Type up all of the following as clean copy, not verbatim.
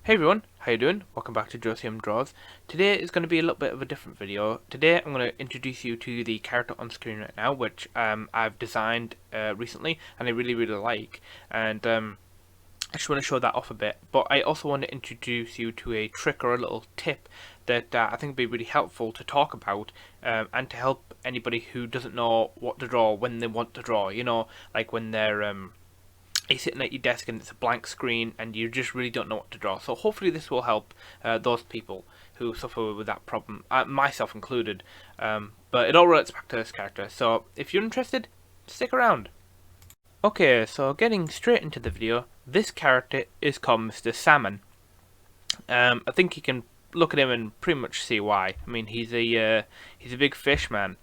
Hey everyone, how you doing? Welcome back to JOECMDRAWZ. Today is going to be a little bit of a different video. Today I'm going to introduce you to the character on screen right now, which I've designed recently and I really like. And I just want to show that off a bit. But I also want to introduce you to a trick or a little tip that I think would be really helpful to talk about and to help anybody who doesn't know what to draw when they want to draw. You know, like when they're you're sitting at your desk and it's a blank screen and you just really don't know what to draw. So hopefully this will help those people who suffer with that problem, myself included. But it all relates back to this character. So if you're interested, stick around. Okay, so getting straight into the video, this character is called Mr. Salmon. I think you can look at him and pretty much see why. I mean, he's a big fish man.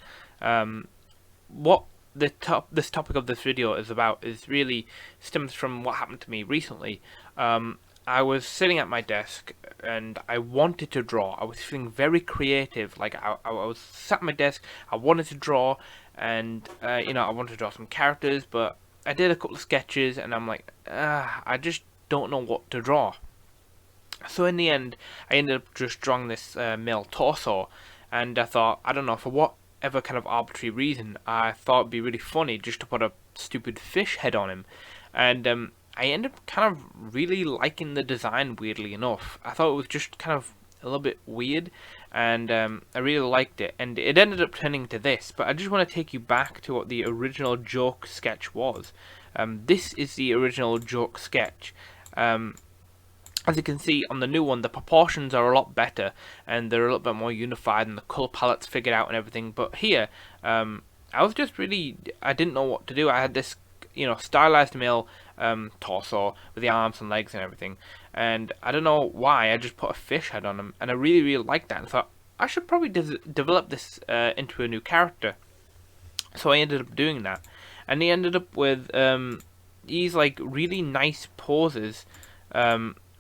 What this topic of this video is about is really stems from what happened to me recently. I was sitting at my desk and I wanted to draw. I was feeling very creative. Like I was sat at my desk, I wanted to draw, and I wanted to draw some characters, but I did a couple of sketches and I'm like, I just don't know what to draw. So in the end, I ended up just drawing this male torso, and I thought, I don't know, for whatever kind of arbitrary reason, I thought it'd be really funny just to put a stupid fish head on him, and I ended up kind of really liking the design, weirdly enough. I thought it was just kind of a little bit weird, and I really liked it, and it ended up turning to this, but I just want to take you back to what the original joke sketch was. This is the original joke sketch. As you can see on the new one, the proportions are a lot better and they're a little bit more unified and the colour palette's figured out and everything. But here, I was just really, I didn't know what to do. I had this, stylized male torso with the arms and legs and everything. And I don't know why, I just put a fish head on him. And I really liked that and thought, I should probably develop this into a new character. So I ended up doing that. And he ended up with these like really nice poses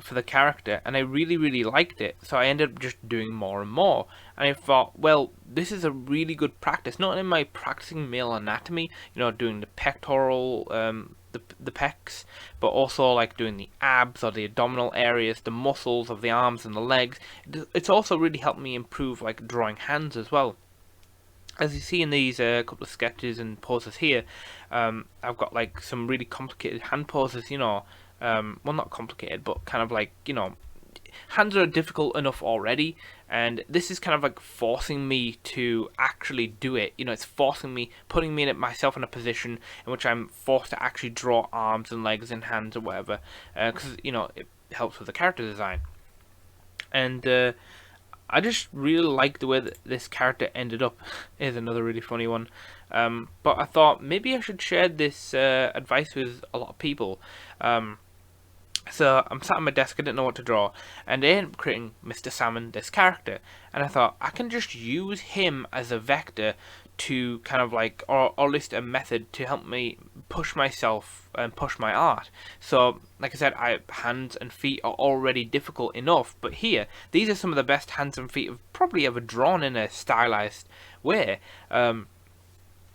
for the character, and I really liked it, so I ended up just doing more and more, and I thought, well, this is a really good practice, not only am I practicing male anatomy, doing the pectoral, the pecs, but also like doing the abs or the abdominal areas, the muscles of the arms and the legs. It's also really helped me improve like drawing hands as well. As you see in these couple of sketches and poses here, I've got like some really complicated hand poses, well, not complicated, but kind of like, hands are difficult enough already, and this is kind of like forcing me to actually do it. It's forcing me, putting me myself in a position in which I'm forced to actually draw arms and legs and hands or whatever, because, it helps with the character design. And I just really like the way that this character ended up. Is another really funny one. But I thought maybe I should share this advice with a lot of people. So I'm sat at my desk, I didn't know what to draw, and I ended up creating Mr. Salmon, this character, and I thought I can just use him as a vector to kind of like, or at least a method to help me push myself and push my art. So like I said, hands and feet are already difficult enough, but here, these are some of the best hands and feet I've probably ever drawn in a stylized way.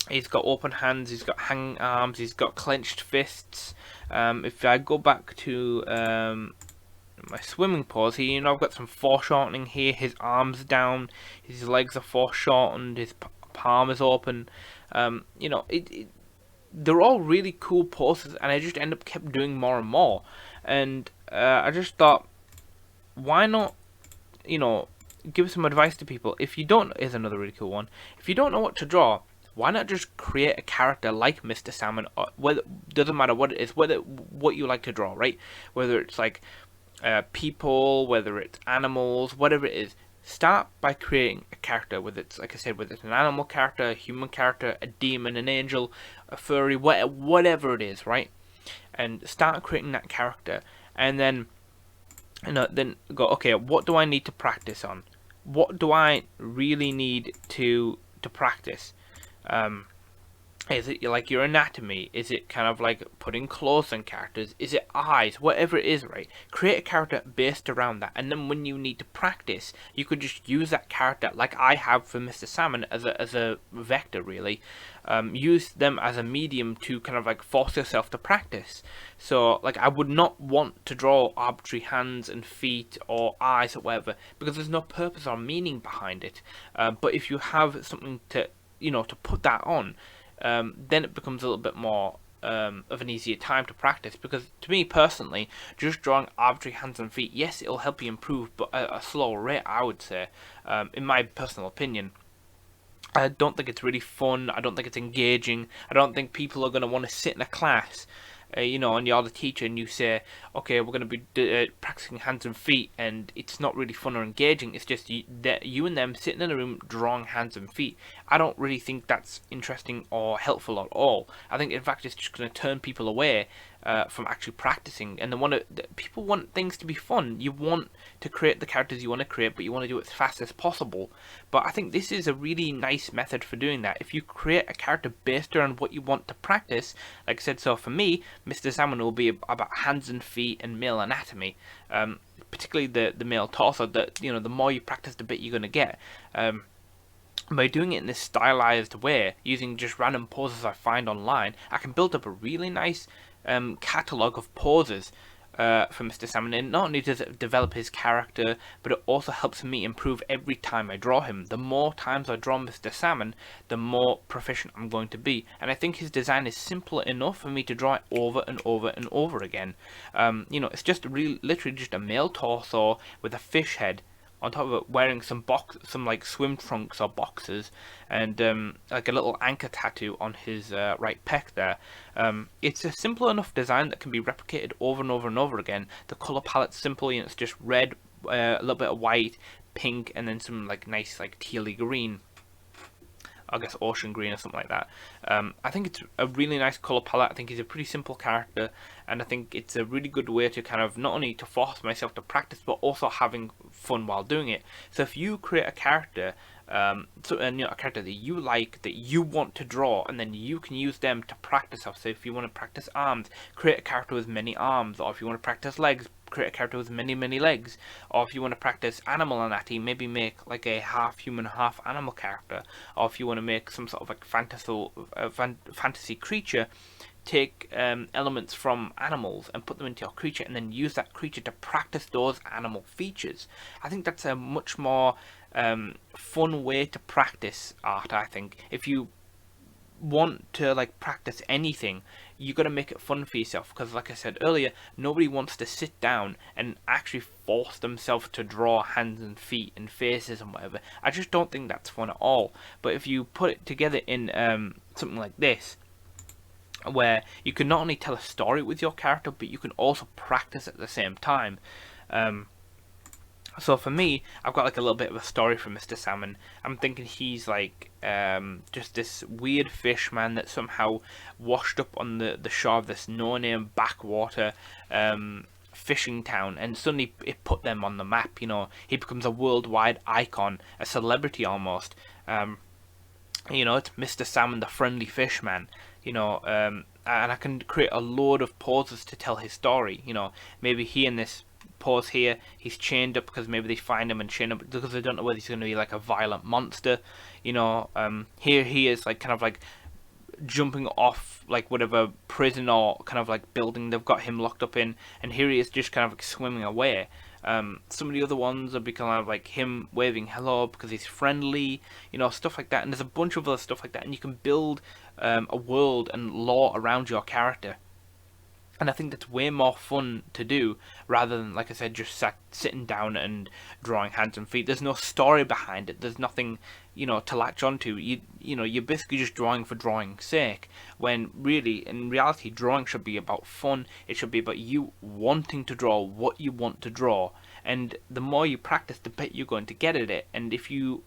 He's got open hands, he's got hanging arms, he's got clenched fists. If I go back to my swimming pose here, I've got some foreshortening here. His arms down, his legs are foreshortened, his palm is open. They're all really cool poses, and I just end up kept doing more and more. And I just thought, why not, give some advice to people. If you don't, here's another really cool one. If you don't know what to draw, why not just create a character like Mr. Salmon? Whether doesn't matter what it is, what you like to draw, right? Whether it's like people, whether it's animals, whatever it is. Start by creating a character. Whether it's, like I said, whether it's an animal character, a human character, a demon, an angel, a furry, whatever it is, right? And start creating that character, and then then go, okay, what do I need to practice on? What do I really need to practice? Is it like your anatomy? Is it kind of like putting clothes on characters? Is it eyes? Whatever it is, right? Create a character based around that, and then when you need to practice, you could just use that character, like I have for Mr. Salmon, as a vector, really. Use them as a medium to kind of like force yourself to practice. So, like, I would not want to draw arbitrary hands and feet or eyes or whatever, because there's no purpose or meaning behind it. But if you have something to, to put that on, then it becomes a little bit more of an easier time to practice. Because to me personally, just drawing arbitrary hands and feet, yes, it'll help you improve, but at a slower rate, I would say, in my personal opinion. I don't think it's really fun. I don't think it's engaging. I don't think people are going to want to sit in a class, and you're the teacher and you say, okay, we're going to be practicing hands and feet, and it's not really fun or engaging. It's just you and them sitting in a room drawing hands and feet. I don't really think that's interesting or helpful at all. I think, in fact, it's just going to turn people away from actually practicing. And people want things to be fun. You want to create the characters you want to create, but you want to do it as fast as possible. But I think this is a really nice method for doing that. If you create a character based around what you want to practice, like I said, so for me, Mr. Salmon will be about hands and feet and male anatomy, particularly the male torso. The more you practice, the bit you're going to get. By doing it in this stylized way, using just random poses I find online, I can build up a really nice catalogue of poses for Mr. Salmon. And not only does it develop his character, but it also helps me improve every time I draw him. The more times I draw Mr. Salmon, the more proficient I'm going to be. And I think his design is simple enough for me to draw it over and over and over again. It's just literally just a male torso with a fish head on top of it, wearing some like swim trunks or boxers, and like a little anchor tattoo on his right pec there. It's a simple enough design that can be replicated over and over and over again. The color palette's simple, and it's just red, a little bit of white, pink, and then some like nice like tealy green. I guess ocean green or something like that. I think it's a really nice colour palette. I think he's a pretty simple character, and I think it's a really good way to kind of not only to force myself to practice, but also having fun while doing it. So if you create a character, a character that you like, that you want to draw, and then you can use them to practice off. So if you want to practice arms, create a character with many arms, or if you want to practice legs, create a character with many legs. Or if you want to practice animal anatomy, maybe make like a half human, half animal character. Or if you want to make some sort of like fantasy creature, take elements from animals and put them into your creature, and then use that creature to practice those animal features. I think that's a much more fun way to practice art. I think if you want to like practice anything, you got to make it fun for yourself, because like I said earlier, nobody wants to sit down and actually force themselves to draw hands and feet and faces and whatever. I just don't think that's fun at all. But if you put it together in something like this, where you can not only tell a story with your character, but you can also practice at the same time. So for me, I've got like a little bit of a story for Mr. Salmon. I'm thinking he's like just this weird fish man that somehow washed up on the shore of this no-name backwater fishing town, and suddenly it put them on the map. He becomes a worldwide icon, a celebrity almost. It's Mr. Salmon, the friendly fish man. And I can create a load of poses to tell his story. Maybe he in this pose here, he's chained up because maybe they find him and chain up because they don't know whether he's going to be like a violent monster. Here he is like kind of like jumping off like whatever prison or kind of like building they've got him locked up in, and here he is just kind of like swimming away. Some of the other ones are kind of like him waving hello because he's friendly, stuff like that. And there's a bunch of other stuff like that, and you can build a world and lore around your character. And I think that's way more fun to do rather than, like I said, just sitting down and drawing hands and feet. There's no story behind it. There's nothing, to latch onto. You're basically just drawing for drawing's sake. When really, in reality, drawing should be about fun. It should be about you wanting to draw what you want to draw, and the more you practice, the better you're going to get at it. And if you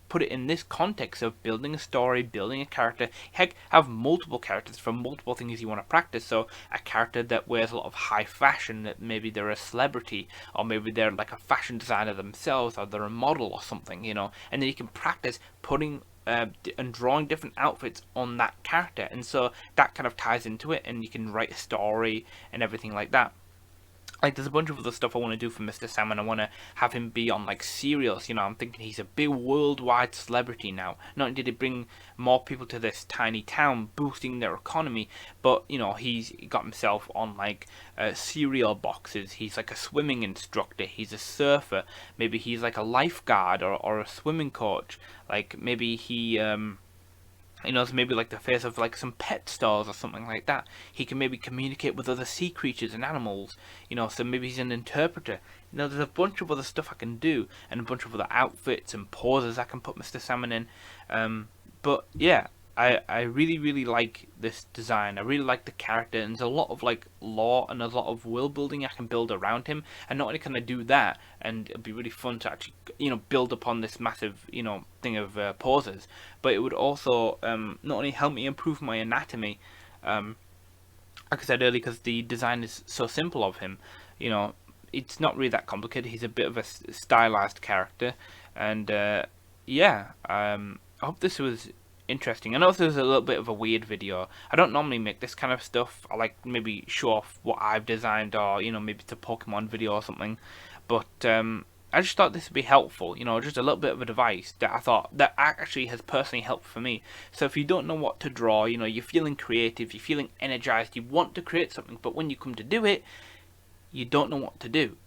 put it in this context of building a story, building a character, heck, have multiple characters from multiple things you want to practice. So a character that wears a lot of high fashion, that maybe they're a celebrity, or maybe they're like a fashion designer themselves, or they're a model or something, you know, and then you can practice putting and drawing different outfits on that character, and so that kind of ties into it, and you can write a story and everything like that. Like, there's a bunch of other stuff I want to do for Mr. Salmon. I want to have him be on like serials. You know, I'm thinking he's a big worldwide celebrity now. Not only did he bring more people to this tiny town, boosting their economy, but you know, he's got himself on like cereal boxes. He's like a swimming instructor. He's a surfer. Maybe he's like a lifeguard or a swimming coach. Like maybe he you know, so maybe like the face of like some pet stores or something like that. He can maybe communicate with other sea creatures and animals, you know, so maybe he's an interpreter. You know, there's a bunch of other stuff I can do, and a bunch of other outfits and poses I can put Mr. Salmon in. But yeah, I really, really like this design. I really like the character, and there's a lot of like lore and a lot of world building I can build around him. And not only can I do that, and it'd be really fun to actually, you know, build upon this massive, you know, thing of poses, but it would also not only help me improve my anatomy, like I said earlier, because the design is so simple of him, you know, it's not really that complicated. He's a bit of a stylized character, and yeah, I hope this was interesting. I know this was a little bit of a weird video. I don't normally make this kind of stuff. I like maybe show off what I've designed, or you know, maybe it's a Pokemon video or something. But I just thought this would be helpful, you know, just a little bit of advice that I thought that actually has personally helped for me. So if you don't know what to draw, you know, you're feeling creative, you're feeling energized, you want to create something, but when you come to do it, you don't know what to do.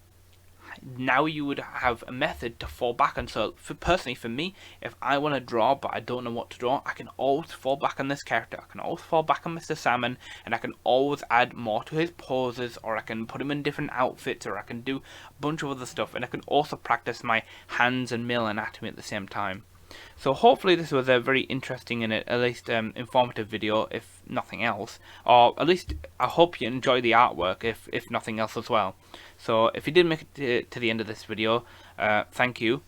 Now you would have a method to fall back on. So personally for me, if I want to draw but I don't know what to draw, I can always fall back on this character. I can always fall back on Mr. Salmon, and I can always add more to his poses, or I can put him in different outfits, or I can do a bunch of other stuff, and I can also practice my hands and male anatomy at the same time. So hopefully this was a very interesting and at least informative video, if nothing else. Or at least I hope you enjoy the artwork, if nothing else as well. So if you did make it to the end of this video, thank you.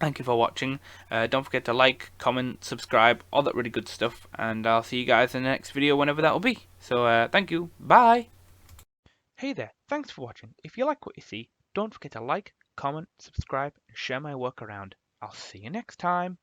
Thank you for watching. Don't forget to like, comment, subscribe, all that really good stuff. And I'll see you guys in the next video, whenever that will be. So thank you. Bye. Hey there. Thanks for watching. If you like what you see, don't forget to like, comment, subscribe, and share my work around. I'll see you next time.